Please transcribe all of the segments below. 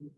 Hello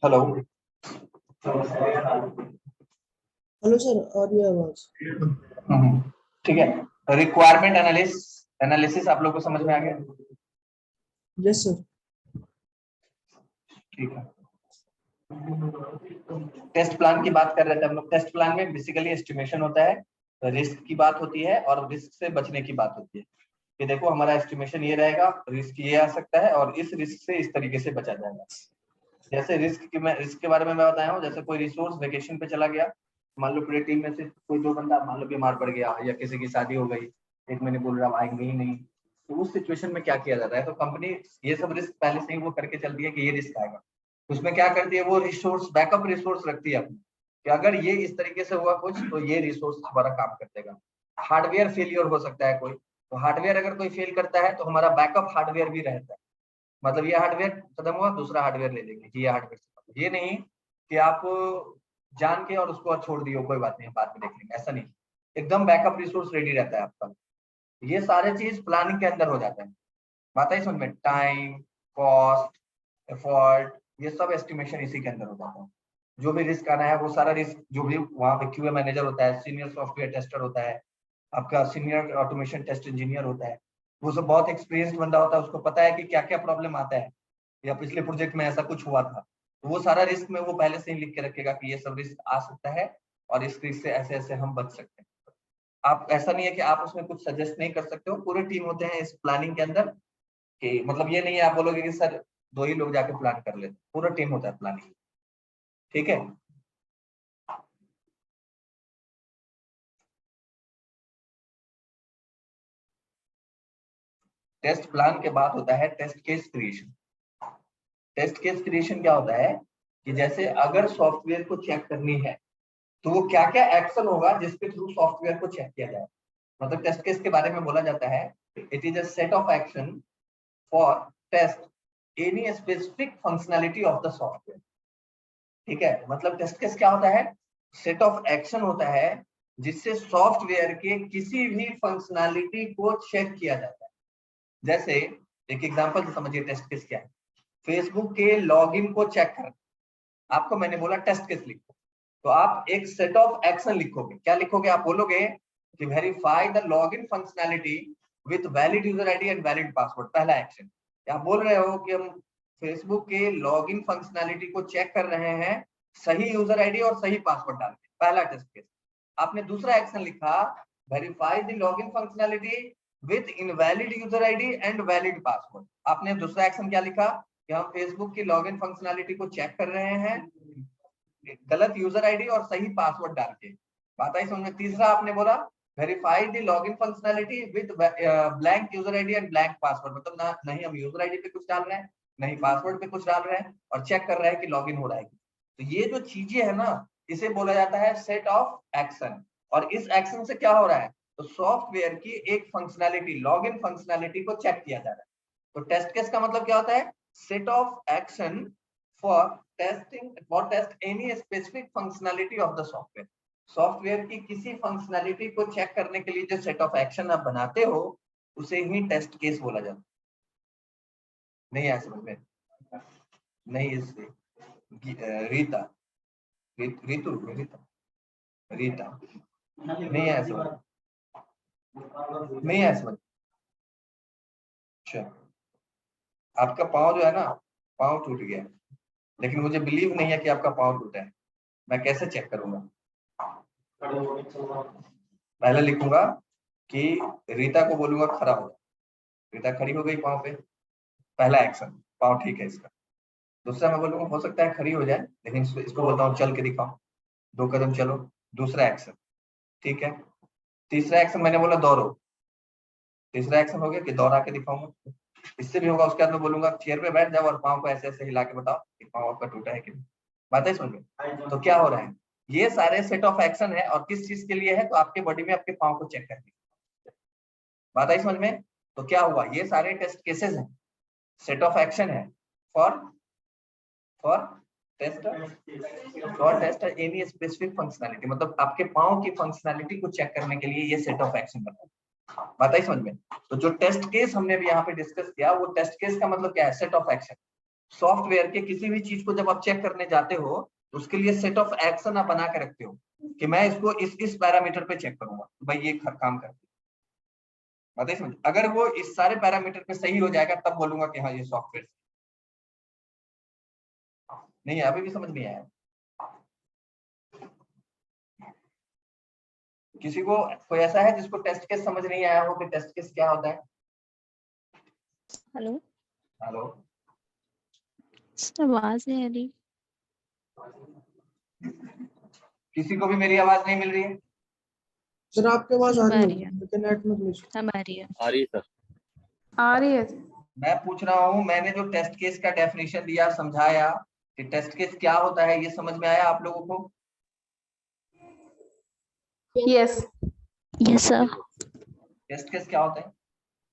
hello hello sir, और ये आवाज ठीक है। रिक्वायरमेंट एनालिसिस आप लोग को समझ में आ गया? Yes sir. ठीक है। टेस्ट प्लान की बात कर रहे थे हम लोग। टेस्ट प्लान में बेसिकली एस्टिमेशन होता है, रिस्क की बात होती है और रिस्क से बचने की बात होती है कि देखो हमारा एस्टिमेशन ये रहेगा, रिस्क ये आ सकता है और इस रिस्क से इस तरीके से बचा जाएगा। जैसे रिस्क के बारे में मैं बताया हूँ, जैसे कोई रिसोर्स वेकेशन पे चला गया, मान लो पूरी टीम में से कोई दो बंदा मान लो बीमार पड़ गया या किसी की शादी हो गई, एक महीने बोल रहा आएंगे ही नहीं, तो उस सिचुएशन में क्या किया जाता है? तो कंपनी ये सब रिस्क पहले से ही वो करके चलती है कि ये रिस्क आएगा। उसमें क्या करती है, वो रिसोर्स बैकअप रिसोर्स रखती है अपनी कि अगर ये इस तरीके से हुआ कुछ तो ये रिसोर्स हमारा काम कर देगा। हार्डवेयर फेलियर हो सकता है कोई, तो हार्डवेयर अगर कोई फेल करता है तो हमारा बैकअप हार्डवेयर भी रहता है। मतलब ये हार्डवेयर खत्म हुआ दूसरा हार्डवेयर ले लेंगे, ये हार्डवेयर, ये नहीं कि आप जान के और उसको छोड़ दियो कोई बात नहीं बाद में देख लेंगे, ऐसा नहीं। एकदम बैकअप रिसोर्स रेडी रहता है आपका। ये सारे चीज प्लानिंग के अंदर हो जाता है। बात है समझ में? टाइम, कॉस्ट, एफर्ट, ये सब एस्टिमेशन इसी के अंदर हो जाता है। जो भी रिस्क आना है वो सारा रिस्क, जो भी वहाँ पे क्यूए मैनेजर होता है, सीनियर सॉफ्टवेयर टेस्टर होता है, आपका सीनियर ऑटोमेशन टेस्ट इंजीनियर होता है, वो सब बहुत एक्सपीरियंस्ड बंदा होता है, उसको पता है कि क्या क्या प्रॉब्लम आता है या पिछले प्रोजेक्ट में ऐसा कुछ हुआ था, तो वो सारा रिस्क में वो पहले से ही लिख के रखेगा कि ये सब रिस्क आ सकता है और इस रिस्क से ऐसे ऐसे हम बच सकते हैं। आप ऐसा नहीं है कि आप उसमें कुछ सजेस्ट नहीं कर सकते हो, पूरे टीम होते हैं इस प्लानिंग के अंदर। कि मतलब ये नहीं है आप बोलोगे कि सर दो ही लोग जाके प्लान कर लेते, पूरा टीम होता है प्लानिंग। ठीक है। टेस्ट प्लान के बाद होता है test case creation. Test case creation क्या होता है कि जैसे अगर सॉफ्टवेयर को चेक करनी है तो वो क्या क्या एक्शन होगा जिसके थ्रू सॉफ्टवेयर को चेक किया जाए। मतलब टेस्ट केस के बारे में बोला जाता है, it is a set of action for test any specific functionality of the software. ठीक है, मतलब टेस्ट केस क्या होता है? सेट ऑफ एक्शन होता है जिससे सॉफ्टवेयर के किसी भी फंक्शनैलिटी को चेक किया जाता है। जैसे एक एग्जांपल से समझिए टेस्ट केस क्या है। फेसबुक के लॉगिन को चेक करना, आपको मैंने बोला टेस्ट केस लिखो, तो आप एक सेट ऑफ एक्शन लिखोगे। क्या लिखोगे? आप बोलोगे कि verify the login functionality with valid user ID and valid password. पहला एक्शन। आप बोल रहे हो कि हम फेसबुक के लॉगिन फंक्शनैलिटी को चेक कर रहे हैं सही यूजर आईडी और सही पासवर्ड डाल के, पहला टेस्ट केस। आपने दूसरा एक्शन लिखा, verify the login functionality with invalid user ID and valid password. आपने दूसरा एक्शन क्या लिखा कि हम फेसबुक की लॉगिन फंक्शनैलिटी को चेक कर रहे हैं गलत यूजर आईडी और सही पासवर्ड डाल के। बात आई समझ में? तीसरा आपने बोला verify the login functionality with blank user ID and blank password. मतलब ना नहीं हम यूजर आईडी पे कुछ डाल रहे हैं, नहीं पासवर्ड पे कुछ डाल रहे हैं, और चेक कर रहे हैं कि लॉगिन हो रहा है। तो ये जो चीजें है ना, इसे बोला जाता है सेट ऑफ एक्शन। और इस एक्शन से क्या हो रहा है? तो सॉफ्टवेयर की एक फंक्शनैलिटी, लॉगिन फंक्शनैलिटी को चेक किया जा रहा है। तो टेस्ट केस का मतलब क्या होता है? Set of action for test any specific functionality of the software. Software की किसी फंक्शनैलिटी को चेक करने के लिए जो सेट ऑफ एक्शन आप बनाते हो उसे ही टेस्ट केस बोला जाता है। नहीं आया समझ में? नहीं, इससे रीता रीतु रीता रीता नहीं आया समझ? नहीं आया समझ? अच्छा, आपका पाँव जो है ना, पाँव टूट गया, लेकिन मुझे बिलीव नहीं है कि आपका पाँव टूटा है। मैं कैसे चेक करूंगा? पहले लिखूंगा कि रीता को बोलूंगा खड़ा हो, रीता खड़ी हो गई पाँव पे, पहला एक्शन, पाँव ठीक है इसका। दूसरा मैं बोलूंगा हो सकता है खड़ी हो जाए, लेकिन इसको बोलता हूँ चल के दिखाओ, 2 कदम चलो, दूसरा एक्शन, ठीक है। तीसरा एक्शन मैंने बोला दौड़ो, तीसरा एक्शन हो गया कि दौड़ा के दिखाऊंगा, इससे भी होगा। उसके बाद मैं बोलूंगा चेयर पे बैठ जाओ और पाँव को ऐसे ऐसे हिला के बताओ कि पाँव आपका टूटा है कि नहीं। बात है समझ में? तो क्या हो रहा है, ये सारे सेट ऑफ एक्शन है और किस चीज के लिए है, तो आपके बॉडी में आपके पाँव को चेक करने। बात आई समझ में? तो क्या हुआ, ये सारे टेस्ट केसेस हैं, सेट ऑफ एक्शन है for test any specific functionality, मतलब आपके पाँव की फंक्शनैलिटी को चेक करने के लिए ये सेट ऑफ एक्शन बनता है। बात आई समझ में? तो जो टेस्ट केस हमने भी यहाँ पे डिस्कस किया, वो टेस्ट केस का मतलब क्या है, सेट ऑफ एक्शन। सॉफ्टवेयर के किसी भी चीज को जब आप चेक करने जाते हो तो उसके लिए सेट ऑफ एक्शन आप बना के रखते हो कि मैं इसको इस पैरामीटर पे चेक करूंगा, भाई ये काम करती है। बात आई समझ? अगर वो इस सारे पैरामीटर पे सही हो जाएगा तब बोलूंगा कि हाँ ये सॉफ्टवेयर। नहीं है, अभी भी समझ नहीं आया किसी को? कोई ऐसा है जिसको टेस्ट केस समझ नहीं आया हो कि टेस्ट केस क्या होता है? हेलो हेलो, आवाज नहीं आ रही। किसी को भी मेरी आवाज नहीं मिल रही है? सर आपके पास आ आ रही रही है है। लेकिन नेट में ग्लिच। अब आ रही है। आ रही है सर। आ रही है। मैं पूछ रहा हूँ, मैंने जो टेस्ट केस का डेफिनेशन दिया, समझाया कि टेस्ट केस क्या होता है, ये समझ में आया आप लोगों को? Yes yes sir. Test case क्या होता है?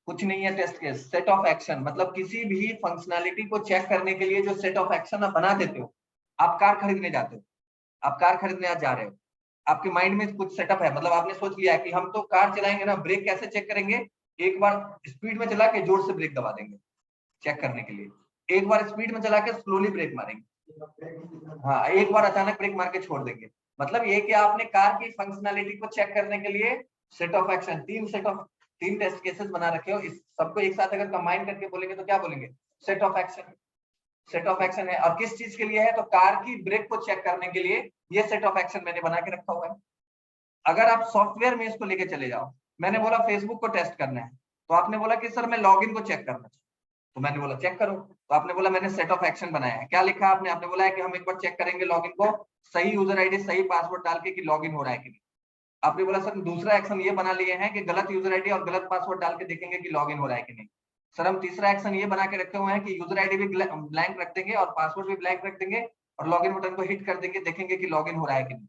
कुछ नहीं है test case, set of action, मतलब किसी भी फंक्शनैलिटी को चेक करने के लिए जो सेट ऑफ एक्शन आप बना देते हो। आप कार खरीदने जाते हो, आप कार खरीदने आज जा रहे हो, आपके माइंड में कुछ सेटअप है, मतलब आपने सोच लिया है कि हम तो कार चलाएंगे ना, ब्रेक कैसे चेक करेंगे, एक बार स्पीड में चला के जोर से ब्रेक दबा देंगे चेक करने के लिए, एक बार स्पीड में चला के स्लोली ब्रेक मारेंगे, हाँ एक बार अचानक ब्रेक मार के छोड़ देंगे। मतलब ये कि आपने कार की फंक्शनैलिटी को चेक करने के लिए सेट ऑफ एक्शन, तीन टेस्ट केसेस बना रखे हो, इस सबको एक साथ अगर कंबाइन करके बोलेंगे तो क्या बोलेंगे, set of action. Set of action है, और किस चीज के लिए है, तो कार की ब्रेक को चेक करने के लिए ये सेट ऑफ एक्शन मैंने बना के रखा हुआ है। अगर आप सॉफ्टवेयर में इसको लेके चले जाओ, मैंने बोला फेसबुक को टेस्ट करना है, तो आपने बोला कि सर मैं लॉगिन को चेक करना है, तो मैंने बोला चेक करो, तो आपने बोला मैंने सेट ऑफ एक्शन बनाया है। क्या लिखा आपने? आपने बोला है कि हम एक बार चेक करेंगे लॉगिन को, सही यूजर आईडी सही पासवर्ड डाल के कि लॉगिन हो रहा है कि नहीं। आपने बोला सर दूसरा एक्शन ये बना लिए हैं कि गलत यूजर आईडी और गलत पासवर्ड डाल के देखेंगे कि लॉगिन हो रहा है कि नहीं। सर हम तीसरा एक्शन ये बना के रखे हुए हैं कि यूजर आईडी भी ब्लैंक रख देंगे और पासवर्ड भी ब्लैंक रख देंगे और लॉगिन बटन को हिट कर देंगे, देखेंगे कि लॉगिन हो रहा है कि नहीं।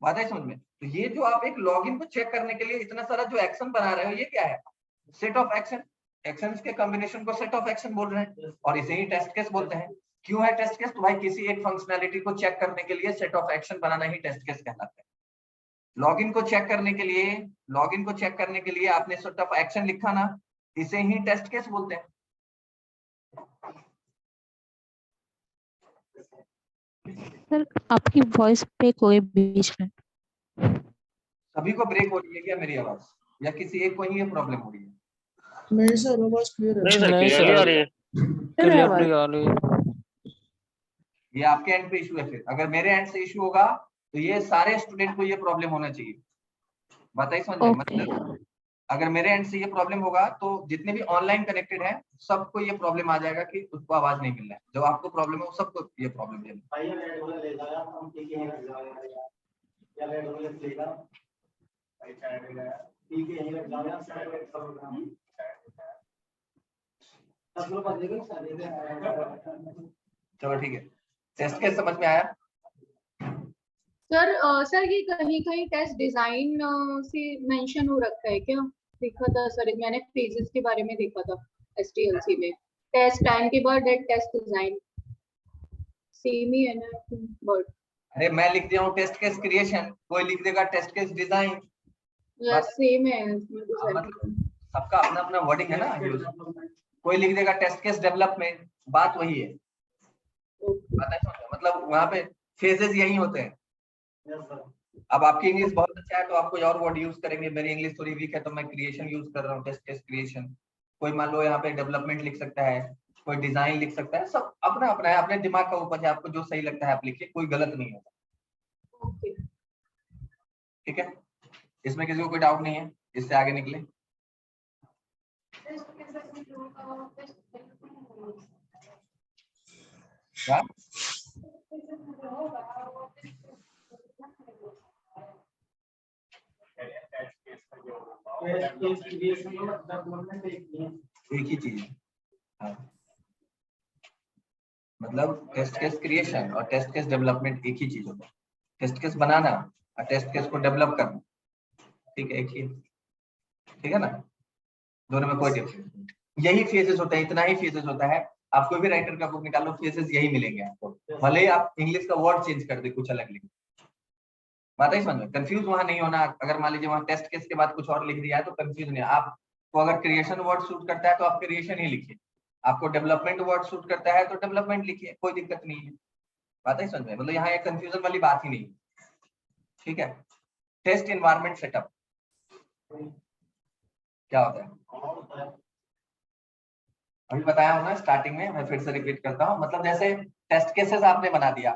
बात है समझ में? तो ये जो आप एक लॉगिन को चेक करने के लिए इतना सारा जो एक्शन बना रहे हो, ये क्या है, सेट ऑफ एक्शन। एक्शंस के कॉम्बिनेशन को सेट ऑफ एक्शन बोल रहे हैं और इसे ही टेस्ट केस बोलते हैं। क्यों है टेस्ट केस? तो भाई किसी एक फंक्शनैलिटी को चेक करने के लिए सेट ऑफ एक्शन बनाना ही टेस्ट केस कहलाता है। लॉगिन को चेक करने के लिए आपने सेट ऑफ एक्शन लिखा ना, इसे ही टेस्ट केस बोलते हैं। सर आपकी वॉइस पे कोई बीच में। सभी को ब्रेक हो रही है क्या मेरी आवाज, या किसी एक को ही ये प्रॉब्लम हो रही है? नहीं सर आवाज क्लियर है। नहीं सर, नहीं क्लियरली आ रही है। क्लियरली आ रही है। ये आपके एंड पे इशू है, फिर अगर मेरे एंड से इशू होगा तो ये सारे स्टूडेंट को ये प्रॉब्लम होना चाहिए। बताइए समझ में? ओके मतलब अगर मेरे एंड से ये प्रॉब्लम होगा तो जितने भी ऑनलाइन कनेक्टेड हैं सबको ये प्रॉब्लम आ जाएगा कि उसको आवाज नहीं मिल रहा है। जो आपको प्रॉब्लम है वो सबको ये प्रॉब्लम है। चलो ठीक है, टेस्ट केस समझ में आया? सर सर ये कहीं कहीं टेस्ट डिजाइन से मेंशन हो रखा है क्या? देखा था सर, मैंने फेजेस के बारे में देखा था एसटीएलसी में, टेस्ट टाइम के बाद टेस्ट डिजाइन सेम ही है ना वर्ड? अरे मैं लिख दिया हूँ टेस्ट केस क्रिएशन, कोई लिख देगा टेस्ट केस डिजाइन, सेम है मतलब सबका अपना अपना वर्डिंग है ना यूज। कोई लिख देगा टेस्ट केस डेवलपमेंट, बात वही है। मतलब वहां पे फेजेस यही होते हैं। अब आपकी इंग्लिश बहुत अच्छा है तो आप कोई और वर्ड यूज करेंगे, मेरी इंग्लिश थोड़ी वीक है तो मैं क्रिएशन यूज कर रहा हूँ, टेस्ट केस क्रिएशन। कोई मान लो यहाँ पे डेवलपमेंट लिख सकता है, कोई डिजाइन लिख सकता है, सब अपना अपना है, अपने दिमाग का ऊपर है, आपको जो सही लगता है आप लिखिए, कोई गलत नहीं होगा। ठीक है? इसमें किसी को कोई डाउट नहीं है, इससे आगे निकले। क्या एक ही चीज है। हाँ। मतलब टेस्ट केस क्रिएशन और टेस्ट केस डेवलपमेंट एक ही चीज होता है। टेस्ट केस बनाना और टेस्ट केस को डेवलप करना, ठीक है, एक ही, ठीक है ना, दोनों में कोई डिफरेंस नहीं। यही फेजेस होता है, इतना ही फेजेस होता है। आप कोई भी राइटर का बुक निकालो, फेजेस यही मिलेंगे आपको, भले ही आप इंग्लिश का वर्ड चेंज कर दे, कुछ अलग लिख, बात ही समझ में, कंफ्यूज वहां नहीं होना। अगर मान लीजिए वहां टेस्ट केस के बाद कुछ और लिख दिया है तो कंफ्यूज नहीं। आपको अगर क्रिएशन वर्ड सूट करता है तो आप क्रिएशन ही लिखिए, आपको डेवलपमेंट वर्ड सूट करता है तो डेवलपमेंट लिखिए, कोई दिक्कत नहीं है। बात ही समझ में, मतलब यहाँ एक कंफ्यूजन वाली बात ही नहीं, ठीक है। टेस्ट एनवायरनमेंट सेटअप क्या होता है, अभी बताया हूँ ना स्टार्टिंग में, मैं फिर से रिपीट करता हूँ। मतलब जैसे टेस्ट केसेस आपने बना दिया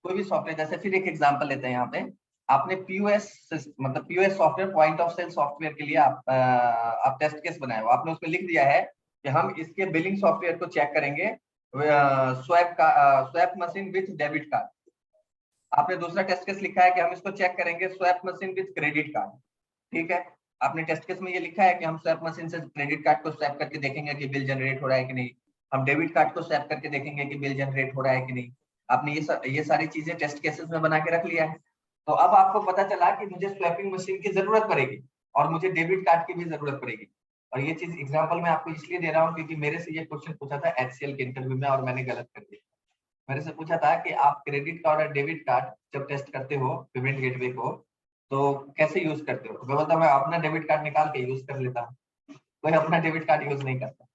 कोई भी सॉफ्टवेयर, जैसे फिर एक एग्जांपल लेते हैं यहाँ पे, आपने पीओएस मतलब POS software, point of sale software के लिए आप टेस्ट केस बनाए हो, आपने उसमें लिख दिया है कि हम इसके बिलिंग सॉफ्टवेयर को चेक करेंगे swipe machine with debit card. आपने दूसरा टेस्ट केस लिखा है कि हम इसको चेक करेंगे swipe machine with credit card, ठीक है। आपने टेस्ट केस में ये लिखा है कि हम स्वैप मशीन से क्रेडिट कार्ड को स्वैप करके देखेंगे कि बिल जनरेट हो रहा है कि नहीं, हम डेबिट कार्ड को स्वैप करके देखेंगे कि बिल जनरेट हो रहा है कि नहीं। आपने ये सारी चीजें टेस्ट केसेस में बना के रख लिया है। तो अब आपको पता चला कि मुझे स्वैपिंग मशीन की जरूरत पड़ेगी और मुझे डेबिट कार्ड की भी जरूरत पड़ेगी। और ये चीज एग्जाम्पल मैं आपको इसलिए दे रहा हूँ क्योंकि मेरे से ये क्वेश्चन पूछा था HCL के इंटरव्यू में और मैंने गलत कर दिया। मेरे से पूछा था कि आप क्रेडिट कार्ड और डेबिट कार्ड जब टेस्ट करते हो पेमेंट गेटवे को तो कैसे यूज करते हो। मैं बोलता मैं अपना डेबिट कार्ड निकाल के यूज कर लेता हूँ, कोई अपना डेबिट कार्ड यूज नहीं करता।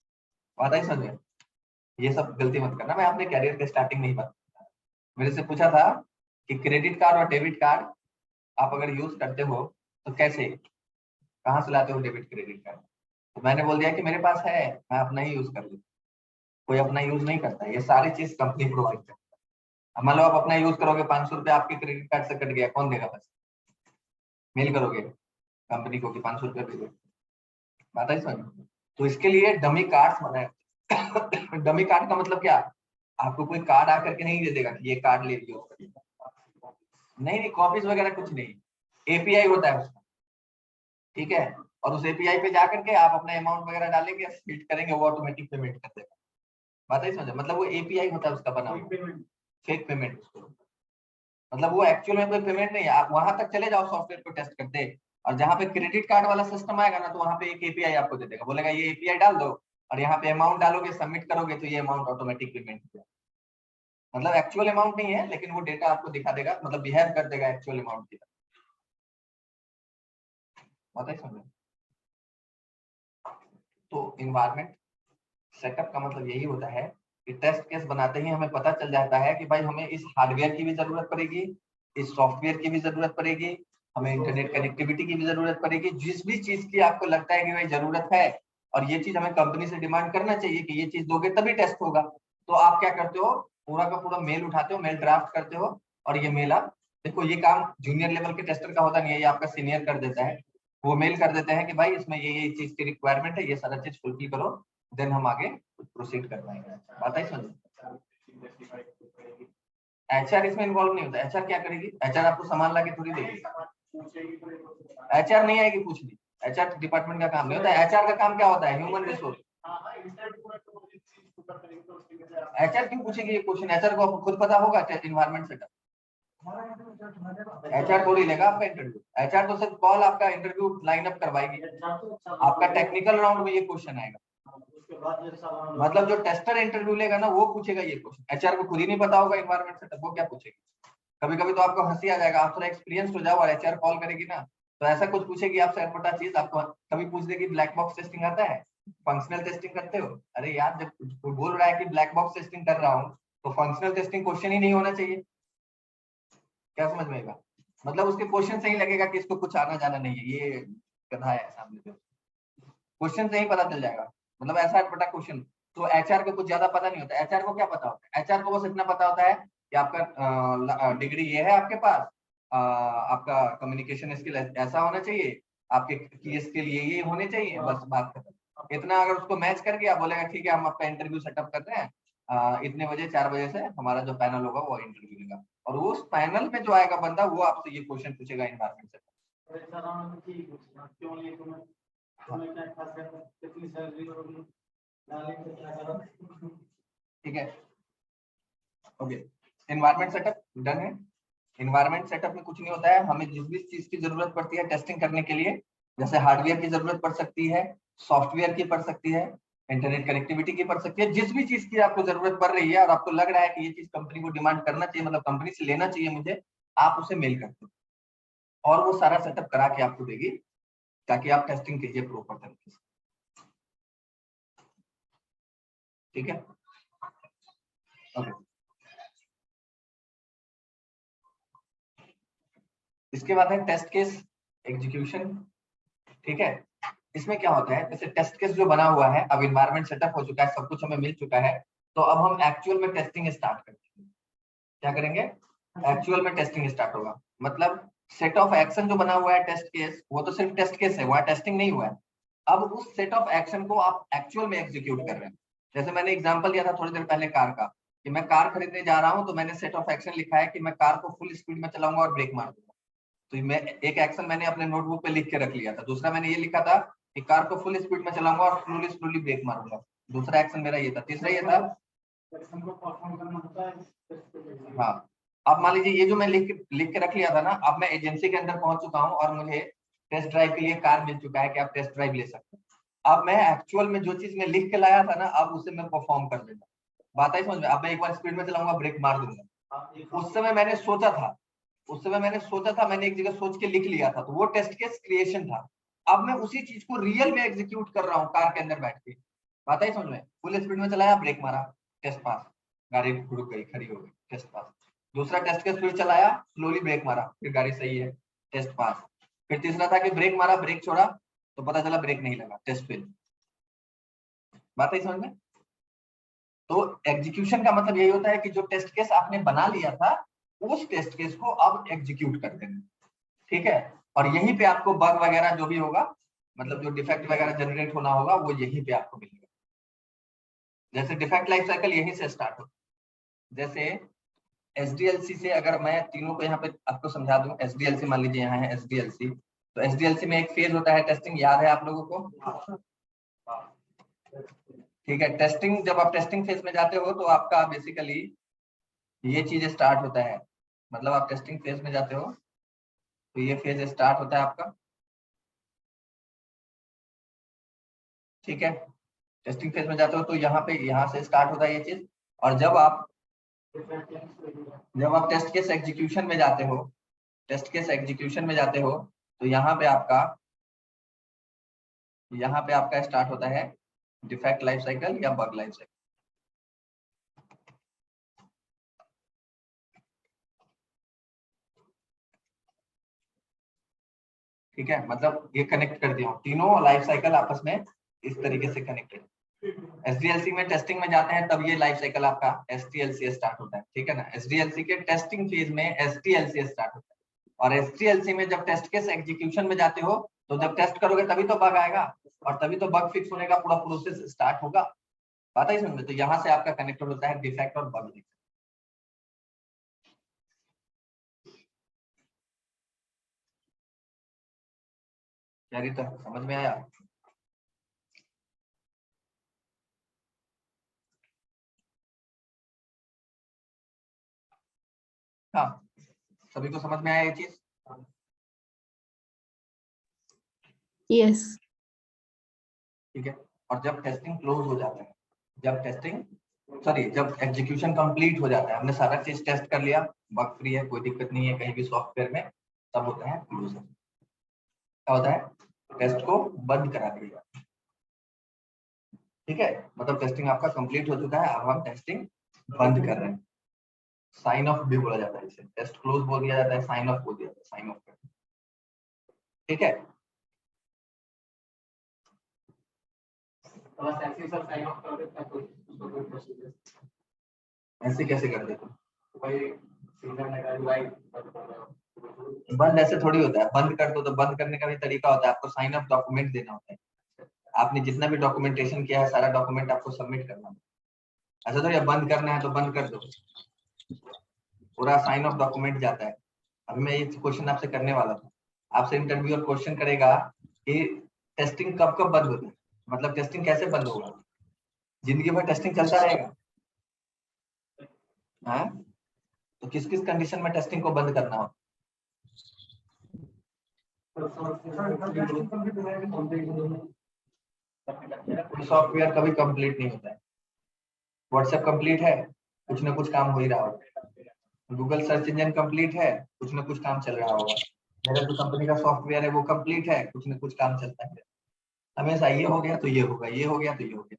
बात ही समझे, ये सब गलती मत करना, मैं अपने कैरियर के स्टार्टिंग में ही बात। मेरे से पूछा था कि क्रेडिट कार्ड और डेबिट कार्ड आप अगर यूज करते हो तो कैसे, कहाँ से लाते हो डेबिट क्रेडिट कार्ड। तो मैंने बोल दिया कि मेरे पास है, मैं अपना ही यूज कर लेता, कोई अपना यूज नहीं करता, ये सारी चीज कंपनी प्रोवाइड करती है। मान लो आप अपना यूज करोगे, 500 रुपये आपके क्रेडिट कार्ड से कट गया, कौन देगा पैसा, मेल करोगे कंपनी को कि 500 रुपये दे दो, बात है समझ। तो इसके लिए डमी कार्ड्स बनाए। डमी कार्ड का मतलब क्या, आपको कोई कार्ड आकर के नहीं दे देगा कि ये कार्ड ले लियो, नहीं, कॉपीज वगैरह कुछ नहीं, एपीआई होता है उसका, ठीक है। और उस एपीआई पे जाकर के आप अपना अमाउंट वगैरह डालेंगे, फिट करेंगे, वो ऑटोमेटिक पेमेंट कर देगा। बात है समझ, मतलब वो एपीआई होता है उसका बना हुआ, फेक पेमेंट उसको, मतलब वो एक्चुअल में कोई पेमेंट नहीं है। आप वहां तक चले जाओ सॉफ्टवेयर को टेस्ट करते, और जहाँ पे क्रेडिट कार्ड वाला सिस्टम आएगा ना तो वहाँ पे एक एपीआई आपको दे देगा, बोलेगा ये एपीआई डाल दो और यहाँ पे अमाउंट डालोगे, सबमिट करोगे तो ये अमाउंट ऑटोमेटिक पेमेंट हो जाएगा। मतलब एक्चुअल अमाउंट नहीं है लेकिन वो डेटा आपको दिखा देगा, मतलब बिहेव कर देगा एक्चुअल अमाउंट की तरह। समझ। तो इन्वायरमेंट सेटअप का मतलब यही होता है कि टेस्ट केस बनाते ही हमें पता चल जाता है कि भाई हमें इस हार्डवेयर की भी जरूरत पड़ेगी, इस सॉफ्टवेयर की भी जरूरत पड़ेगी, हमें इंटरनेट कनेक्टिविटी की भी जरूरत पड़ेगी। जिस भी चीज की आपको लगता है कि भाई जरूरत है और ये चीज हमें कंपनी से डिमांड करना चाहिए कि ये चीज दोगे तभी टेस्ट होगा, तो आप क्या करते हो, पूरा का पूरा मेल उठाते हो, मेल ड्राफ्ट करते हो और ये मेल आप देखो, ये काम जूनियर लेवल के टेस्टर का होता नहीं है, ये आपका सीनियर कर देता है। वो मेल कर देते हैं कि भाई इसमें ये चीज की रिक्वायरमेंट है, ये सारा चीज फुलफिल करो, देन हम आगे प्रोसीड कर पाएंगे। बात है समझ। एचआर इसमें इन्वॉल्व नहीं होता। एचआर क्या करेगी, एचआर आपको सामान ला के थोड़ी देगी, एचआर नहीं आएगी पूछने, एचआर डिपार्टमेंट का काम नहीं होता है। एचआर का काम क्या होता है, ह्यूमन रिसोर्स। एचआर क्यों पूछेगी ये क्वेश्चन, एचआर को खुद पता होगा इन्वायरमेंट सेटअप। एचआर थोड़ी लेगा आपका इंटरव्यू, एचआर तो सिर्फ कॉल आपका इंटरव्यू लाइन अप करवाएगी, आपका टेक्निकल राउंड में ये क्वेश्चन आएगा। मतलब जो टेस्टर इंटरव्यू लेगा ना वो पूछेगा ये क्वेश्चन, एचआर को खुद ही नहीं पता होगा इन्वायरमेंट सेटअप, वो क्या पूछेगी। कभी कभी तो आपको हंसी आ जाएगा, आप थोड़ा एक्सपीरियंस हो जाओ और एचआर कॉल करेगी ना तो ऐसा कुछ पूछेगी आपसे अटपटा चीज, आपको कभी पूछ देगी ब्लैक बॉक्स टेस्टिंग आता है, फंक्शनल टेस्टिंग करते हो। अरे यार जब कोई बोल रहा है कि ब्लैक बॉक्स टेस्टिंग कर रहा हूँ तो फंक्शनल टेस्टिंग क्वेश्चन ही नहीं होना चाहिए, क्या समझ में आएगा। मतलब उसके क्वेश्चन से ही लगेगा कि इसको कुछ आना जाना नहीं है, ये गधा है सामने से, क्वेश्चन से ही पता चल जाएगा। मतलब ऐसा अटपटा क्वेश्चन। तो एचआर को कुछ ज्यादा पता नहीं होता, एचआर को क्या पता होता है, एचआर को बस इतना पता होता है कि आपका डिग्री ये है आपके पास, आपका कम्युनिकेशन स्किल ऐसा होना चाहिए, आपके केस के लिए ये होने चाहिए, बस बात खत्म। इतना अगर उसको मैच कर गया, बोलेगा ठीक है हम आपका इंटरव्यू सेटअप कर रहे हैं, इतने बजे 4 बजे से हमारा जो पैनल होगा वो इंटरव्यू लेगा, और वो उस पैनल में जो आएगा बंदा वो आपसे ये क्वेश्चन पूछेगा एनवायरमेंट से। ठीक है, ओके। एनवायरमेंट सेटअप डन है। एनवायरमेंट सेटअप में कुछ नहीं होता है, हमें जिस भी चीज की जरूरत पड़ती है टेस्टिंग करने के लिए, जैसे हार्डवेयर की जरूरत पड़ सकती है, सॉफ्टवेयर की पड़ सकती है, इंटरनेट कनेक्टिविटी की पड़ सकती है, जिस भी चीज की आपको जरूरत पड़ रही है और आपको लग रहा है कि ये चीज कंपनी को डिमांड करना चाहिए, मतलब कंपनी से लेना चाहिए मुझे, आप उसे मेल करते हो और वो सारा सेटअप करा के आपको देगी, ताकि आप टेस्टिंग कीजिए प्रॉपर तरीके से। ठीक है, ओके। इसके बाद है टेस्ट केस एग्जीक्यूशन। ठीक है, इसमें क्या होता है, जैसे टेस्ट केस जो बना हुआ है, अब एनवायरनमेंट सेटअप हो चुका है, सब कुछ हमें मिल चुका है, तो अब हम एक्चुअल में टेस्टिंग स्टार्ट करते हैं। क्या करेंगे, एक्चुअल में टेस्टिंग स्टार्ट होगा। मतलब सेट ऑफ एक्शन जो बना हुआ है टेस्ट केस, वो तो सिर्फ टेस्ट केस है, वहां टेस्टिंग नहीं हुआ है। अब उस सेट ऑफ एक्शन को आप एक्चुअल में एग्जीक्यूट कर रहे हैं। जैसे मैंने एग्जांपल दिया था थोड़ी देर पहले कार का, कि मैं कार खरीदने जा रहा हूं, तो मैंने सेट ऑफ एक्शन लिखा है कि मैं कार को फुल स्पीड में चलाऊंगा और ब्रेक मार दूंगा। तो मैं एक एक्शन मैंने अपने नोटबुक पे लिख के रख लिया था। दूसरा मैंने ये लिखा था कि कार को फुल स्पीड में चलाऊंगा और स्लोली स्लोली ब्रेक मारूंगा। दूसरा एक्शन मेरा ये था। तीसरा ये था, हाँ, अब मान लीजिए ये जो मैं लिख के रख लिया था ना, अब मैं एजेंसी के अंदर पहुंच चुका हूँ और मुझे टेस्ट ड्राइव के लिए कार मिल चुका है कि आप टेस्ट ड्राइव ले सकते हैं। अब मैं एक्चुअल में जो चीज मैं लिख के लाया था ना, अब उसे मैं परफॉर्म कर दूंगा। बात आई समझ में? अब मैं एक बार स्पीड में चलाऊंगा, ब्रेक मार दूंगा। उस समय मैंने सोचा था, मैंने एक जगह सोच के लिख लिया था, तो वो टेस्ट केस क्रिएशन था। अब मैं उसी चीज को रियल में एग्जीक्यूट कर रहा हूँ कार के अंदर बैठ के। बात आई समझ में? फुल स्पीड में चलाया, ब्रेक मारा, टेस्ट पास, गाड़ी रुक गई, खड़ी हो गई, टेस्ट पास। दूसरा टेस्ट केस फिर चलाया, स्लोली ब्रेक मारा, फिर गाड़ी सही है, टेस्ट पास। फिर तीसरा था कि ब्रेक मारा, ब्रेक छोड़ा, तो पता चला ब्रेक नहीं लगा, टेस्ट फेल। बात आई समझ में? तो एग्जीक्यूशन का मतलब यही होता है कि जो टेस्ट केस आपने बना लिया था, उस टेस्ट केस को अब एग्जीक्यूट कर देना। ठीक है, और यहीं पे आपको बग वगैरह जो भी होगा, मतलब जो डिफेक्ट वगैरह जनरेट होना होगा, वो यहीं पे आपको मिलेगा। जैसे डिफेक्ट लाइफ साइकिल यहीं से स्टार्ट होता है। जैसे एसडीएलसी से अगर मैं तीनों को यहाँ पे आपको समझा दूं, एसडीएलसी मान लीजिए यहाँ है एसडीएलसी, तो एसडीएलसी में एक फेज होता है टेस्टिंग, याद है आप लोगों को? ठीक है, टेस्टिंग, जब आप टेस्टिंग फेज में जाते हो तो आपका बेसिकली ये चीज स्टार्ट होता है। मतलब आप टेस्टिंग फेज में जाते हो तो ये फेज स्टार्ट होता है आपका। ठीक है, टेस्टिंग फेज में जाते हो तो यहाँ से स्टार्ट होता है ये चीज। और जब आप टेस्ट केस एग्जीक्यूशन में जाते हो, तो यहाँ पे आपका स्टार्ट होता है डिफेक्ट लाइफ साइकिल या बग लाइफ साइकिल। ठीक है, मतलब ये कनेक्ट कर दिया हूँ, तीनों लाइफ साइकिल आपस में इस तरीके से कनेक्टेड। एसडीएलसी में टेस्टिंग में जाते हैं तब ये लाइफ साइकिल आपका एसटीएलसी स्टार्ट होता है। ठीक है ना, एसडीएलसी के टेस्टिंग फेज में एसटीएलसी स्टार्ट होता है। और एसटीएलसी में जब टेस्ट केस एग्जीक्यूशन में जाते हो, तो जब टेस्ट करोगे तभी तो बग आएगा, और तभी तो बग फिक्स होने का पूरा प्रोसेस स्टार्ट होगा। पता ही समझ में? तो यहाँ से आपका कनेक्टेड होता है डिफेक्ट और बग। क्या रीता, समझ में आया? हाँ, सभी को समझ में आया ये चीज? यस। ठीक है, और जब टेस्टिंग क्लोज हो जाता है, जब एग्जीक्यूशन कंप्लीट हो जाता है, हमने सारा चीज टेस्ट कर लिया, बग फ्री है, कोई दिक्कत नहीं है कहीं भी सॉफ्टवेयर में, तब होता है क्लोजर। क्या होता है? टेस्ट को बंद करा दिया। ठीक है, मतलब टेस्टिंग आपका कंप्लीट हो चुका है, अब हम टेस्टिंग बंद कर रहे हैं। साइन ऑफ भी बोला जाता है इसे, टेस्ट क्लोज बोल दिया जाता है, साइन ऑफ बोल दिया जाता है, साइन ऑफ कर। ठीक है, ऐसे कैसे कर देते? बंद ऐसे थोड़ी होता है, बंद कर दो तो बंद करने का भी तरीका होता है, आपको साइन ऑफ डॉक्यूमेंट देना होता है। आपने जितना भी डॉक्यूमेंटेशन किया है सारा डॉक्यूमेंट आपको सबमिट करना है। ऐसा तो या बंद करना है तो बंद कर दो, पूरा साइन ऑफ डॉक्यूमेंट जाता है। अभी मैं ये क्वेश्चन आपसे करने वाला था, आपसे इंटरव्यू और क्वेश्चन करेगा कि टेस्टिंग कब कब बंद होती है, मतलब टेस्टिंग कैसे बंद होगा, जिंदगी भर टेस्टिंग चलता रहेगा? हाँ, तो किस किस कंडीशन में टेस्टिंग को बंद करना हो? सॉफ्टवेयर कभी कंप्लीट नहीं होता है। व्हाट्सएप कंप्लीट है, कुछ ना कुछ काम हो ही रहा होगा। गूगल सर्च इंजन कंप्लीट है, कुछ ना कुछ काम चल रहा होगा। मेरा जो कंपनी का सॉफ्टवेयर है वो कंप्लीट है, कुछ ना कुछ काम चलता है। हमेशा ये हो गया तो ये होगा, ये हो गया तो ये हो गया।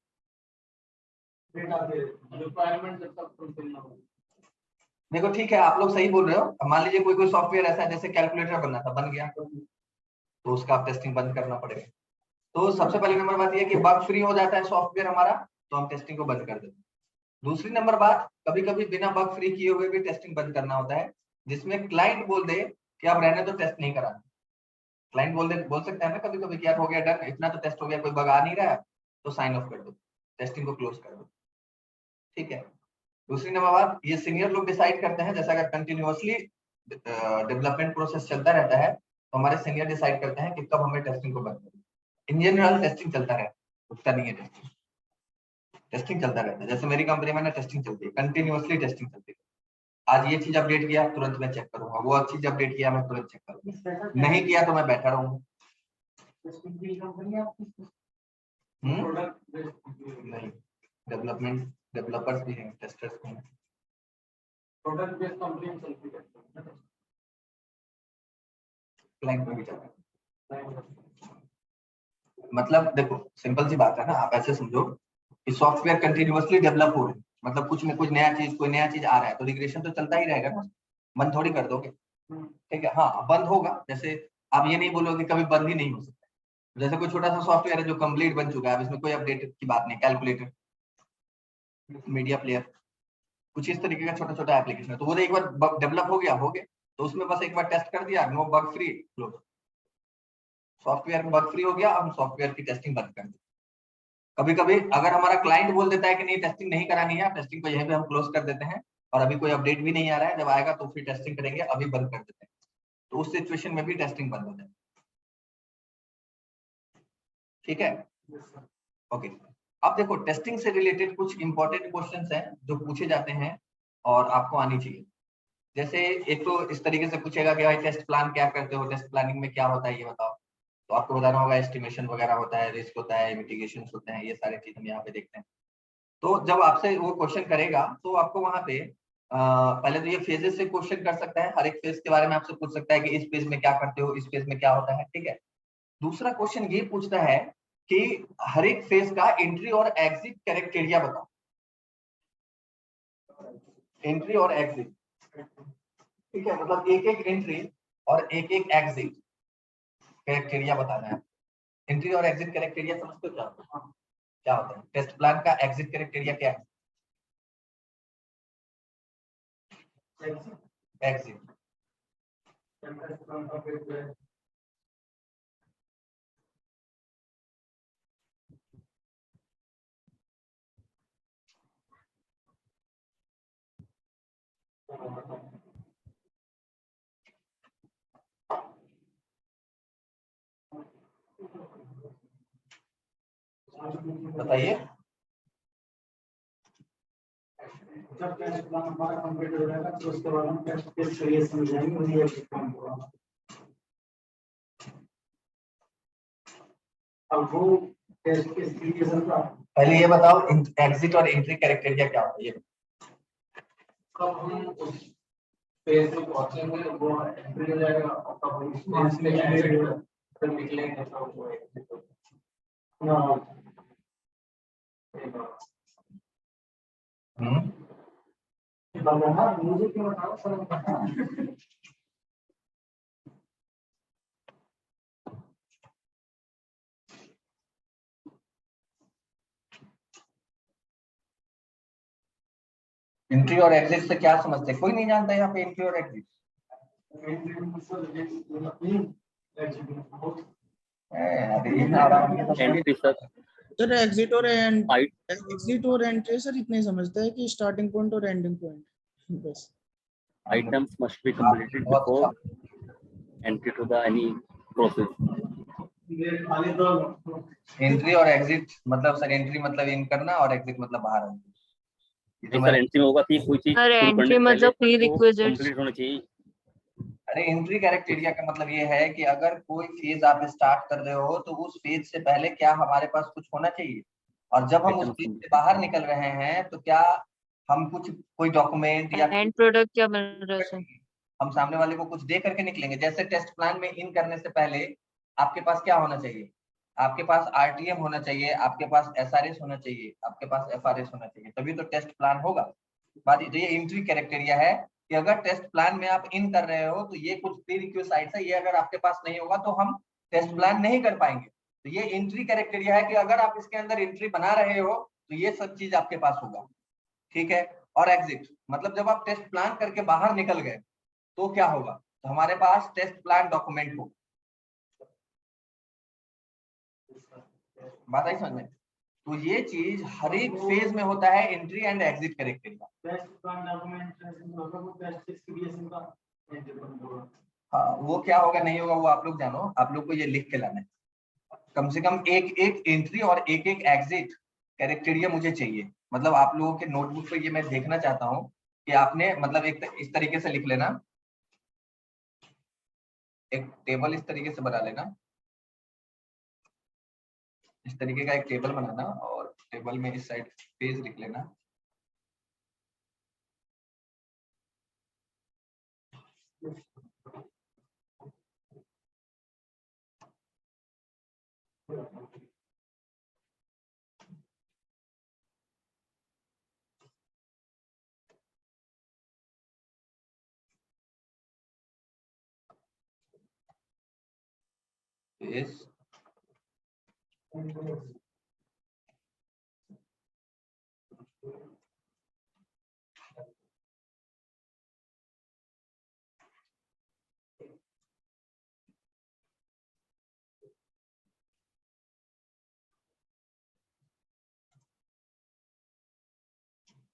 देखो ठीक है, आप लोग सही बोल रहे हो। अब मान लीजिए कोई कोई सॉफ्टवेयर ऐसा है, जैसे कैलकुलेटर बनना था, बन गया, तो उसका आप टेस्टिंग बंद करना पड़ेगा। तो सबसे पहले नंबर बात ये है कि बग फ्री हो जाता है सॉफ्टवेयर हमारा, तो हम टेस्टिंग को बंद कर देते हैं। दूसरी नंबर बात, कभी कभी बिना बग फ्री किए हुए भी टेस्टिंग बंद करना होता है, जिसमें क्लाइंट बोल दे कि आप रहने तो टेस्ट नहीं कराना। क्लाइंट बोल सकता है ना कभी कभी कि यार हो गया डन, इतना तो टेस्ट हो गया, कोई बग आ नहीं रहा है, तो साइन ऑफ कर दो, टेस्टिंग को क्लोज कर दो। ठीक है। दूसरी नंबर बात, ये सीनियर लोग डिसाइड करते हैं, जैसा अगर कंटिन्यूअसली डेवलपमेंट प्रोसेस चलता रहता है तो हमारे सीनियर डिसाइड करते हैं कि कब हमें टेस्टिंग को बंद करना है। इन जनरल टेस्टिंग चलता रहता है, रुकता नहीं है टेस्टिंग चलता रहता है। जैसे मेरी कंपनी में ना टेस्टिंग चलती है, कंटिन्यूअसली टेस्टिंग चलती है। आज ये चीज अपडेट किया तुरंत मैं चेक करूंगा, वो चीज अपडेट किया मैं तुरंत चेक करूंगा, नहीं किया तो मैं बैठा रहूंगा। नहीं, डेवलपमेंट डेवलपर्स भी हैं, टेस्टर्स भी हैं। प्रोडक्ट बेस्ड कंपनी चलती है, क्लाइंट में भी चलता है। मतलब देखो सिंपल सी बात है ना, आप ऐसे समझो कि सॉफ्टवेयर कंटिन्यूअसली डेवलप हो रही है, मतलब कुछ न कुछ नया चीज, कोई नया चीज आ रहा है, तो रिग्रेशन तो चलता ही रहेगा ना, बंद थोड़ी कर दोगे। ठीक है, हाँ बंद होगा। जैसे आप ये नहीं बोलोगे कभी बंद ही नहीं हो सकता। जैसे कोई छोटा सा सॉफ्टवेयर है जो कंप्लीट बन चुका है, अब इसमें कोई अपडेट की बात नहीं, कैलकुलेटर, मीडिया प्लेयर, कुछ इस तरीके का छोटा छोटा एप्लीकेशन है, तो वो एक बार डेवलप हो गया तो उसमें बस एक बार टेस्ट कर दिया, no bug free, close. Software bug free हो गया, हम सॉफ्टवेयर की टेस्टिंग बंद कर दी। कभी कभी अगर हमारा क्लाइंट बोल देता है कि नहीं टेस्टिंग नहीं करानी है, टेस्टिंग को यहीं पे हम क्लोज कर देते हैं, और अभी कोई अपडेट भी नहीं आ रहा है, जब आएगा तो फिर टेस्टिंग करेंगे, अभी बंद कर देते हैं, तो उस सिचुएशन में भी टेस्टिंग बंद हो जाए। ठीक है, ओके। अब देखो टेस्टिंग से रिलेटेड कुछ इंपॉर्टेंट क्वेश्चंस हैं जो पूछे जाते हैं और आपको आनी चाहिए। जैसे एक तो इस तरीके से पूछेगा कि भाई टेस्ट प्लान क्या करते हो, टेस्ट प्लानिंग में क्या होता है ये बताओ, तो आपको बताना होगा एस्टिमेशन वगैरह होता है, रिस्क होता है, मिटिगेशन होते हैं, ये सारी चीज हम यहाँ पे देखते हैं। तो जब आपसे वो क्वेश्चन करेगा तो आपको वहां पे पहले तो ये फेजेस से क्वेश्चन कर सकता है, हर एक फेज के बारे में आपसे पूछ सकता है कि इस फेज में क्या करते हो, इस फेज में क्या होता है। ठीक है। दूसरा क्वेश्चन ये पूछता है कि हर एक फेज का एंट्री और एग्जिट कैरेक्टेरिया बताओ, एंट्री और एग्जिट। ठीक है, मतलब एक एक एंट्री और एक एक एग्जिट कैरेक्टेरिया बताना है। एंट्री और एग्जिट कैरेक्टेरिया समझते हो क्या होता है? टेस्ट प्लान का एग्जिट कैरेक्टेरिया क्या है? एग्जिट बताइए। जब टेस्ट प्लान हमारा कंप्लीट हो जाएगा तो उसके बाद हम टेस्ट केस क्रिएट समझाएंगे, वही एक काम होगा। अब वो टेस्ट केस क्रिएशन का पहले ये बताओ एग्जिट और एंट्री कैरेक्टेरिया क्या होता है? ये कब हम उस पेज पे पहुंचेंगे वो एंट्री हो जाएगा, और कब हम उस पेज पे एग्जिट कर निकलेंगे तो वो एग्जिट हो जाएगा। मुझे क्यों बताओ सर? एंट्री और एग्जिट से क्या समझते हैं? कोई नहीं जानता यहाँ पे एंट्री और exit. Entry sir, sir exit और आइट एग्जिट और एंट्री सर इतने समझते हैं कि स्टार्टिंग पॉइंट और एंडिंग पॉइंट बस। items must be completed before entry to the any process. Entry और एग्जिट मतलब सर, एंट्री मतलब इन करना और एग्जिट मतलब बाहर आना। ये तो नहीं सर, एंट्री में होगा कि कोई चीज अरे शुरू करने entry से मतलब पहले वो prerequisites। कंप्लीट होना चाहिए। अरे एंट्री कैरेक्टेरिया का मतलब ये है कि अगर कोई फेज आप स्टार्ट कर रहे हो तो उस फेज से पहले क्या हमारे पास कुछ होना चाहिए, और जब हम उस फेज से बाहर निकल रहे हैं तो क्या हम कुछ कोई डॉक्यूमेंट या एंड प्रोडक्ट क्या बन रहा है सर? हम सामने वाले को कुछ दे करके निकलेंगे। जैसे टेस्ट प्लान में इन करने से पहले आपके पास क्या होना चाहिए, आपके पास आरटीएम होना चाहिए, आपके पास एसआरएस होना चाहिए, आपके पास एफआरएस होना चाहिए, तभी तो टेस्ट प्लान होगा। बात ये एंट्री कैरेक्टेरिया है कि अगर टेस्ट प्लान में आप इन कर रहे हो तो ये कुछ प्रीरिक्विजिट्स है, ये अगर आपके पास नहीं होगा तो हम टेस्ट प्लान नहीं कर पाएंगे। तो ये एंट्री कैरेक्टेरिया है कि अगर आप इसके अंदर एंट्री बना रहे हो तो ये सब चीज आपके पास होगा, ठीक है। और एग्जिट मतलब जब आप टेस्ट प्लान करके बाहर निकल गए तो क्या होगा, तो हमारे पास टेस्ट प्लान डॉक्यूमेंट हो। बात आई समझ में? तो ये चीज हर एक फेज में होता है, एंट्री एंड एग्जिट कैरेक्टेरिया। हाँ, वो क्या होगा नहीं होगा वो आप लोग जानो, आप लोग को ये लिख के लाना है। कम से कम एक एक एंट्री और एक एक एग्जिट कैरेक्टेरिया मुझे चाहिए। मतलब आप लोगों के नोटबुक पे ये मैं देखना चाहता हूँ कि आपने मतलब एक इस तरीके से लिख लेना, एक टेबल इस तरीके से बना लेना, इस तरीके का एक टेबल बनाना और टेबल में इस साइड पेज लिख लेना। पेज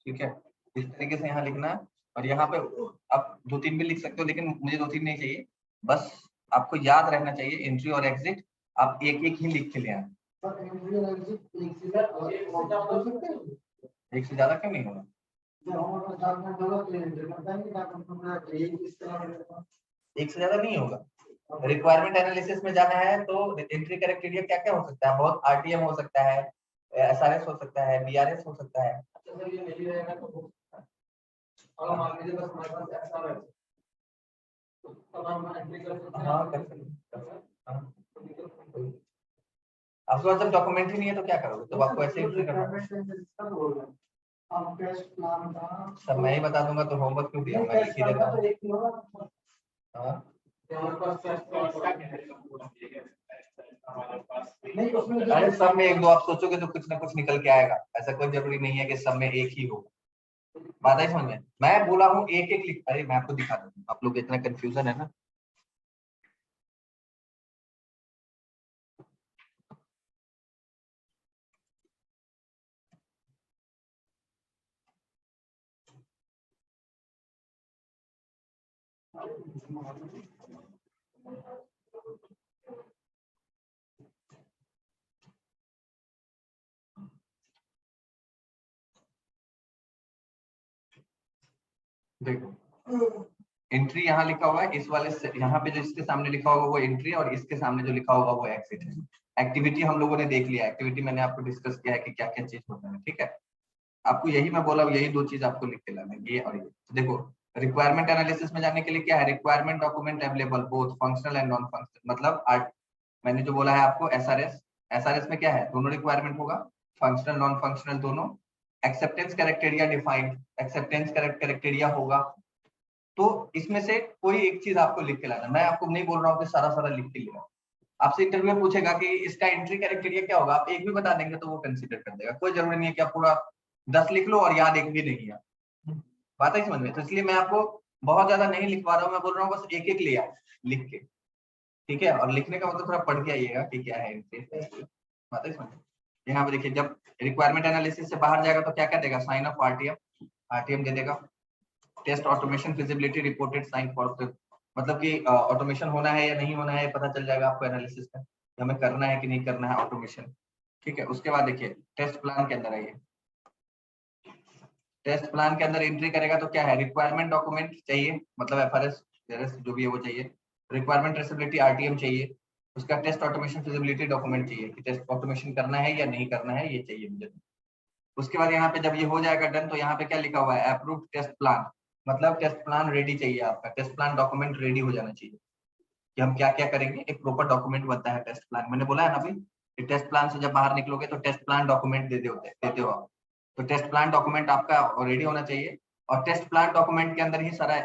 ठीक है, इस तरीके से यहाँ लिखना है। और यहाँ पे आप 2-3 भी लिख सकते हो, लेकिन मुझे 2-3 नहीं चाहिए, बस आपको याद रहना चाहिए एंट्री और एग्जिट आप एक एक ही लिख के ले आए। एक से ज्यादा क्यों नहीं होगा, एक से ज्यादा नहीं होगा। रिक्वायरमेंट एनालिसिस में जाना है तो एंट्री कैरेक्टेरिया क्या क्या हो सकता है, बहुत आरटीएम हो सकता है, एसआरएस हो सकता है, बीआरएस हो सकता है। आपके पास जब डॉक्यूमेंट ही नहीं है तो क्या करोगे, तो आपको ऐसे एंट्री करना है। सब मैं ही बता दूंगा तो होमवर्क क्यों दिया, मैं लिख ही देता हूं। अरे सब में एक दो आप सोचोगे तो कुछ ना कुछ निकल के आएगा, ऐसा कोई जरूरी नहीं है कि सब में एक ही हो। बात है समझ में, मैं बोला हूँ एक एक लिख, अरे मैं आपको दिखा दूँ, आप लोग इतना कंफ्यूजन है ना। देखो एंट्री यहाँ लिखा हुआ है, इस वाले यहाँ पे जो इसके सामने लिखा होगा वो एंट्री और इसके सामने जो लिखा होगा वो एग्जिट है। एक्टिविटी हम लोगों ने देख लिया, एक्टिविटी मैंने आपको डिस्कस किया है कि क्या क्या चीज होता है, ठीक है। आपको यही मैं बोला, यही दो चीज आपको लिख के लाना है, ये और ये। तो देखो रिक्वायरमेंट एनालिसिस में जाने के लिए क्या है, requirement document available both functional and non functional. मतलब मैंने जो बोला है आपको एसआरएस में क्या है, दोनों रिक्वायरमेंट होगा, फंक्शनल नॉन फंक्शनल दोनों। एक्सेप्टेंस कैरेक्टेरिया डिफाइंड, एक्सेप्टेंस कैरेक्टेरिया होगा। तो इसमें से कोई एक चीज आपको लिख के लाना, मैं आपको नहीं बोल रहा हूँ कि सारा सारा लिख के लेना। आपसे इंटरव्यू में पूछेगा कि इसका एंट्री कैरेक्टेरिया क्या होगा, आप एक भी बता देंगे तो वो कंसीडर कर देगा। कोई जरूरी नहीं है कि आप पूरा 10 लिख लो और याद एक भी नहीं है। बात है समझ में? तो इसलिए मैं आपको बहुत ज्यादा नहीं लिखवा रहा हूँ, मैं बोल रहा हूँ बस एक एक ले आओ लिख के, ठीक है। और लिखने का मतलब थोड़ा पढ़ के आइएगा कि क्या है बात है। यहाँ पे देखिए, जब रिक्वायरमेंट एनालिसिस से बाहर जाएगा तो क्या क्या देगा, साइन ऑफ आरटीएम दे देगा। Test automation feasibility reported sign for, मतलब कि ऑटोमेशन होना है या नहीं होना है पता चल जाएगा आपको एनालिसिस का, हमें करना है कि नहीं करना है ऑटोमेशन, ठीक है। उसके बाद देखिए टेस्ट प्लान के अंदर आइए, टेस्ट प्लान के अंदर एंट्री करेगा तो क्या है, रिक्वायरमेंट डॉक्यूमेंट चाहिए, मतलब एफआरएस जो भी है वो चाहिए, रिक्वायरमेंट ट्रेसेबिलिटी आरटीएम चाहिए, उसका टेस्ट ऑटोमेशन फिजिबिलिटी डॉक्यूमेंट चाहिए कि टेस्ट ऑटोमेशन करना है या नहीं करना है, ये चाहिए मुझे। उसके बाद यहाँ पे जब ये हो जाएगा डन, तो यहाँ पे क्या लिखा हुआ है, अप्रूव्ड टेस्ट प्लान, मतलब टेस्ट प्लान रेडी चाहिए आपका, टेस्ट प्लान डॉक्यूमेंट रेडी हो जाना चाहिए कि हम क्या क्या करेंगे, एक प्रॉपर डॉक्यूमेंट बनता है टेस्ट प्लान। मैंने बोला है ना अभी, टेस्ट प्लान से जब बाहर निकलोगे तो टेस्ट प्लान डॉक्यूमेंट देते हो आप, तो टेस्ट प्लान डॉक्यूमेंट आपका रेडी होना चाहिए। और टेस्ट प्लान डॉक्यूमेंट के अंदर ही सारा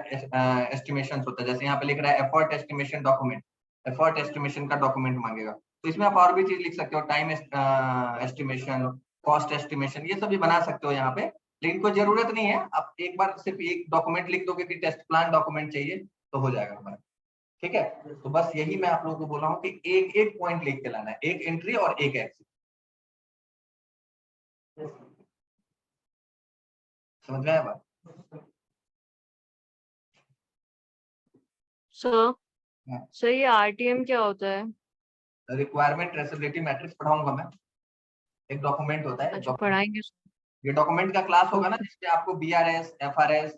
एस्टिमेशन होता है, जैसे यहाँ पे लिख रहा है effort estimation document, effort estimation का डॉक्यूमेंट मांगेगा, तो इसमें आप और भी चीज लिख सकते हो, टाइम एस्टिमेशन, कॉस्ट एस्टिमेशन, ये सब भी बना सकते हो यहाँ पे, लेकिन कोई जरूरत नहीं है, आप एक बार सिर्फ एक डॉक्यूमेंट लिख दोगे कि टेस्ट प्लान डॉक्यूमेंट चाहिए तो हो जाएगा हमारा, ठीक है। तो बस यही मैं आप लोगों को बोला हूँ कि एक एक पॉइंट लिख के लाना है, एक एंट्री और एक एक्सिट, समझ में आया बात? सर ये आरटीएम क्या होता है? रिक्वायरमेंट ट्रेसेबिलिटी मैट्रिक्स पढ़ाऊंगा मैं, एक डॉक्यूमेंट होता है, अच्छा पढ़ाएंगे। ये डॉक्यूमेंट का क्लास होगा ना, जिसमें आपको बीआरएस, एफआरएस,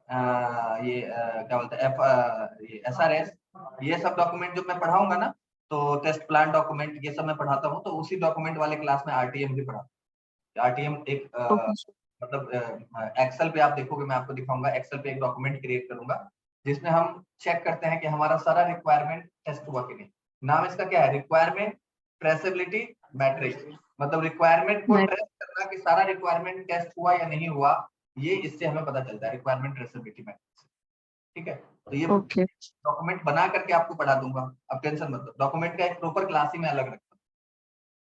ये क्या बोलते हैं ये एसआरएस, ये सब डॉक्यूमेंट जो मैं पढ़ाऊंगा ना, तो टेस्ट प्लान डॉक्यूमेंट ये सब मैं पढ़ाता हूँ, तो उसी डॉक्यूमेंट वाले क्लास में आरटीएम भी पढ़ाता हूँ। आरटीएम एक मतलब एक्सेल पे आप देखोगे, मैं आपको दिखाऊंगा, एक्सेल पे एक डॉक्यूमेंट क्रिएट करूंगा जिसमें हम चेक करते हैं कि हमारा सारा रिक्वायरमेंट टेस्ट हुआ कि नहीं। नाम इसका क्या है, रिक्वायरमेंट ट्रेसेबिलिटी मैट्रिक्स, मतलब रिक्वायरमेंट को ट्रेस करना कि सारा रिक्वायरमेंट टेस्ट हुआ या नहीं हुआ, ये इससे हमें पता चलता है, रिक्वायरमेंट ट्रेसेबिलिटी मैट्रिक्स, ठीक है। तो ये डॉक्यूमेंट बना करके आपको पढ़ा दूंगा, अब टेंशन मत लो, डॉक्यूमेंट का एक प्रॉपर क्लास ही मैं अलग रखता हूँ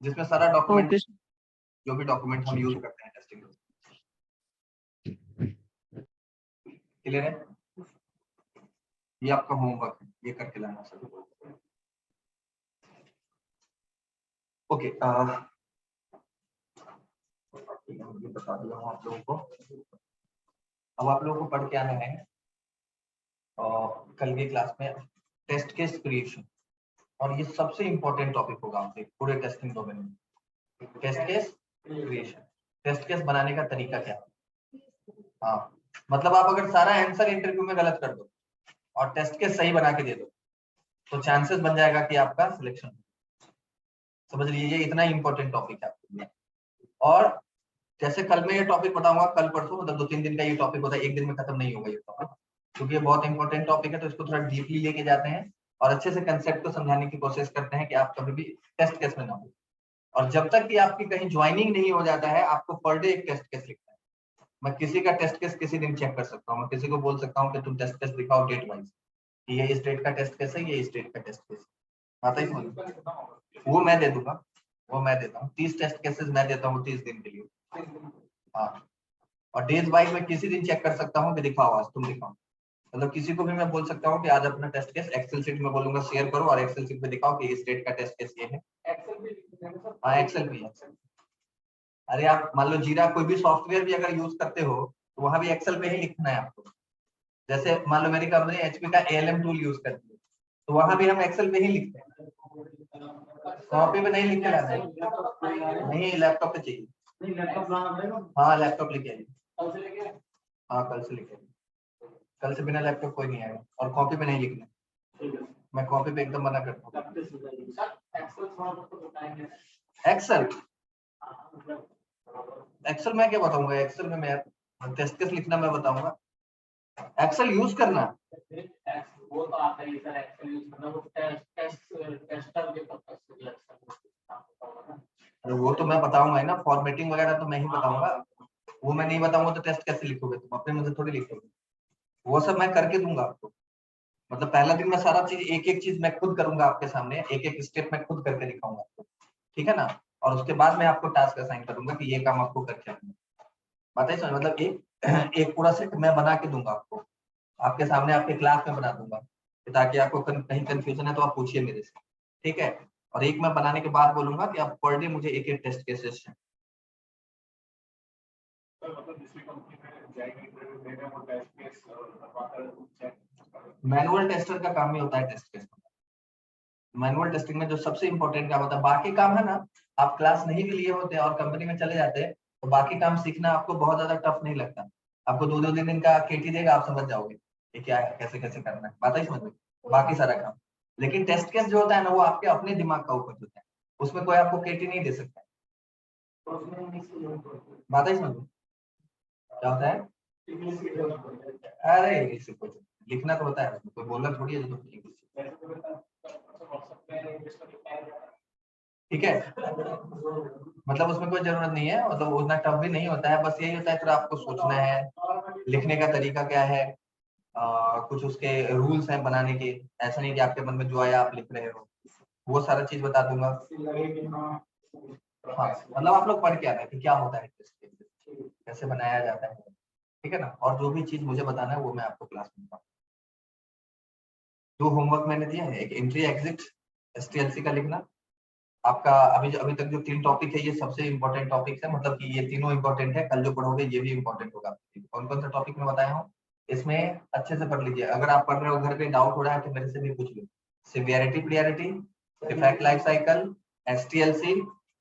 जिसमें सारा डॉक्यूमेंट, जो भी डॉक्यूमेंट हम यूज करते हैं टेस्टिंग में, क्लियर है? ये आपका होमवर्क है, ये करके लाना सर। ओके, बता दिया हूँ आप लोगों को। अब आप लोगों को पढ़ के आना है कल की क्लास में टेस्ट केस क्रिएशन, और ये सबसे इंपॉर्टेंट टॉपिक होगा आपके पूरे टेस्टिंग डोमेन में, test case creation, test case बनाने का तरीका क्या। हाँ, मतलब आप अगर सारा आंसर इंटरव्यू में गलत कर दो और टेस्ट केस सही बना के दे दो, तो चांसेस बन जाएगा कि आपका सिलेक्शन, समझ लीजिए, इतना इंपॉर्टेंट टॉपिक है आपके लिए। और जैसे कल मैं ये टॉपिक बताऊंगा, कल परसों, मतलब 2-3 दिन का ये टॉपिक होता है, एक दिन में खत्म नहीं होगा ये टॉपिक, क्योंकि ये बहुत इंपॉर्टेंट टॉपिक है, तो इसको थोड़ा डीपली लेके जाते हैं और अच्छे से कंसेप्ट को समझाने की कोशिश करते हैं कि आप कभी भी टेस्ट केस में ना हो। और जब तक कि आपकी कहीं ज्वाइनिंग नहीं हो जाता है, आपको पर डे एक टेस्ट केस लिखना है। मैं किसी का टेस्ट केस किसी दिन चेक कर सकता हूँ, मैं किसी को बोल सकता हूँ कि तुम टेस्ट केस दिखाओ डेट वाइज, ये इस डेट का टेस्ट केस है, ये इस डेट का टेस्ट केस आता ही समझ, वो मैं दे दूंगा, वो मैं देता हूँ 30 टेस्ट केसेस मैं देता हूँ 30 दिन के लिए। हाँ, और डेज वाइज मैं किसी दिन चेक कर सकता हूँ कि दिखाओ आज तुम दिखाओ, मतलब किसी को भी मैं बोल सकता हूँ कि आज अपना टेस्ट केस एक्सेल शीट में बोलूंगा शेयर करो और एक्सेल शीट पे दिखाओ कि इस डेट का टेस्ट केस ये है। हाँ एक्सेल भी है। अरे आप मान लो जीरा कोई भी सॉफ्टवेयर भी अगर यूज करते हो तो वहां भी एक्सेल पे ही लिखना है आपको। जैसे मान लो मेरी कंपनी एचपी का एएलएम टूल यूज करती है, तो वहां भी हम एक्सेल पे ही लिखते हैं, कॉपी पे नहीं लिख के लाना है, नहीं लैपटॉप पे चाहिए। हाँ लैपटॉप लेके आइए, हाँ कल से लेके आइए, कल से बिना लैपटॉप कोई नहीं आएगा, और कॉपी पे नहीं लिखना, मैं कॉपी पे एकदम मना करता हूँ। एक्सेल, एक्सेल मैं क्या बताऊंगा, एक्सेल में मैं टेस्ट केस लिखना मैं बताऊंगा, एक्सेल यूज करना वो तो आता है सर, एक्सेल यूज करना, वो टेस्टर के पर्पस से। अरे वो तो मैं बताऊंगा ही ना, फॉर्मेटिंग वगैरह तो मैं ही बताऊंगा, वो मैं नहीं बताऊंगा तो टेस्ट कैसे लिखोगे तुम, अपने मुझे थोड़ी लिखोगे, वो सब मैं करके दूंगा आपको। मतलब पहला दिन मैं सारा चीज एक एक चीज मैं खुद करूंगा आपके सामने, एक एक स्टेप मैं खुद करके दिखाऊंगा आपको, ठीक है ना। और उसके बाद मैं आपको टास्क असाइन करूंगा कि ये काम आपको करके आना, बात है। मतलब एक पूरा सेट मैं बना के दूंगा आपको, आपके सामने आपके क्लास में बना दूंगा, ताकि आपको कहीं कंफ्यूजन है तो आप पूछिए मेरे से, ठीक है। और एक मैं बनाने के बाद बोलूंगा कि आप पर डे मुझे एक टेस्ट केसेस हैं। मैनुअल टेस्टर का काम ही होता है टेस्ट केस। मैनुअल टेस्टिंग में जो सबसे इंपॉर्टेंट काम होता है, बाकी काम है ना आप क्लास नहीं भी लिए होते हैं और कंपनी में चले जाते हैं तो बाकी काम सीखना आपको बहुत ज्यादा टफ नहीं लगता। आपको 2-2 दिन का केटी देगा, आप समझ जाओगे ये क्या है, कैसे कैसे करना है, बात ही समझ में, बाकी सारा काम। लेकिन टेस्ट केस जो होता है ना वो आपके अपने दिमाग का ऊपर होता है, उसमें कोई आपको केटी नहीं दे सकता। बात ही समझ में क्या होता है। अरे इससे कुछ लिखना तो होता है, उसमें कोई बोलना थोड़ी है जो ठीक है, मतलब उसमें कोई जरूरत नहीं है, मतलब उतना टफ भी नहीं होता है, बस यही होता है फिर आपको सोचना है, लिखने का तरीका क्या है, कुछ उसके रूल्स हैं बनाने के, ऐसा नहीं कि आपके मन में जो आया आप लिख रहे हो, वो सारा चीज बता दूंगा। हाँ मतलब आप लोग पढ़ के आना है कि क्या होता है कैसे बनाया जाता है, ठीक है ना। और जो भी चीज मुझे बताना है वो मैं आपको क्लास में बताऊंगा। जो होमवर्क मैंने दिया है, एक एंट्री एग्जिट एसटीएलसी का लिखना, आपका अभी तक जो 3 टॉपिक है ये सबसे इंपॉर्टेंट टॉपिक है, मतलब कि ये तीनों इंपॉर्टेंट है, कल जो पढ़ोगे ये भी इंपॉर्टेंट होगा। कौन कौन सा टॉपिक मैं बताया हूँ इसमें अच्छे से पढ़ लीजिए। अगर आप पढ़ रहे हो घर पे डाउट हो रहा है तो मेरे से भी पूछ लो। Severity priority, defect life cycle, STLC,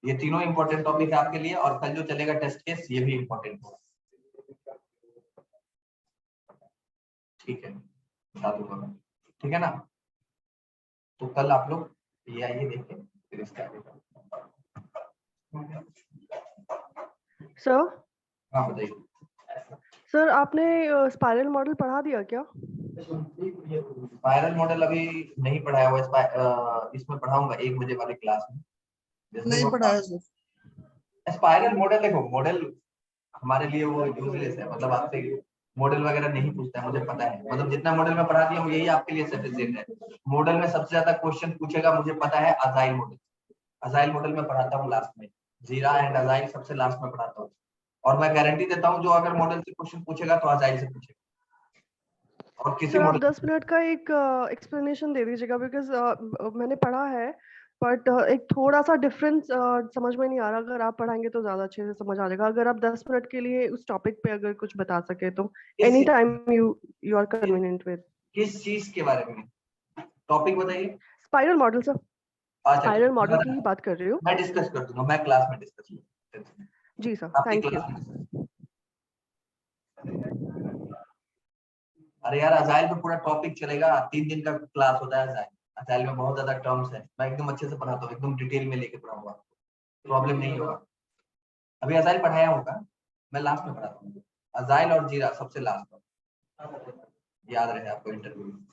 ये तीनों इंपॉर्टेंट टॉपिक है आपके लिए। और कल जो चलेगा टेस्ट केस ये भी इंपॉर्टेंट होगा, ठीक है, बता दूंगा मैं, ठीक है ना। तो कल आप लोग ये आइए देखिए फिर इसके आगे। सर हाँ बताइए। सर आपने स्पाइरल मॉडल पढ़ा दिया क्या? स्पाइरल मॉडल अभी नहीं पढ़ाया हुआ, इसमें पढ़ाऊंगा 1 बजे वाली क्लास में। नहीं पढ़ाया सर। स्पाइरल मॉडल देखो, मॉडल हमारे लिए वो यूजलेस है, मतलब आपसे मॉडल वगैरह नहीं पूछता है, मुझे पता है, मतलब जितना मॉडल में पढ़ा दिया हूँ यही आपके लिए सफिशिएंट है। मॉडल में सबसे ज्यादा क्वेश्चन पूछेगा मुझे पता है अजाइल मॉडल, अजाइल मॉडल में पढ़ाता हूँ लास्ट में, जीरा एंड अजाइल सबसे लास्ट में पढ़ाता हूँ। और मैं गारंटी देता हूँ जो अगर मॉडल से क्वेश्चन पूछेगा तो अजाइल से पूछेगा। और किसी सर आप मॉडल 10 मिनट का एक एक्सप्लेनेशन दे दीजिएगा, बिकॉज मैंने पढ़ा है बट एक थोड़ा सा डिफरेंस समझ में नहीं आ रहा। अगर आप पढ़ाएंगे तो ज्यादा अच्छे से समझ आ जाएगा। अगर आप 10 मिनट के लिए उस टॉपिक पे अगर कुछ बता सके तो any time you are convenient with. किस चीज के बारे में टॉपिक बताइए। स्पाइरल मॉडल सर, अच्छा स्पाइरल मॉडल की ही बात कर रही हूँ। मैं डिस्कस कर दूंगा, मैं क्लास में डिस्कस करूंगा। जी सर, आपकी थैंक यू। क्लास में। अरे यार अजाइल में पूरा टॉपिक चलेगा, 3 दिन का क्लास होता है अजाइल। अजाइल में बहुत ज्यादा टर्म्स है, मैं एकदम अच्छे से पढ़ाता हूँ, एकदम डिटेल में लेके पढ़ाऊंगा, प्रॉब्लम नहीं होगा। अभी अजाइल पढ़ाया होगा, मैं लास्ट में पढ़ाता हूँ अजाइल और जीरा सबसे लास्ट में, याद रहे आपको इंटरव्यू में।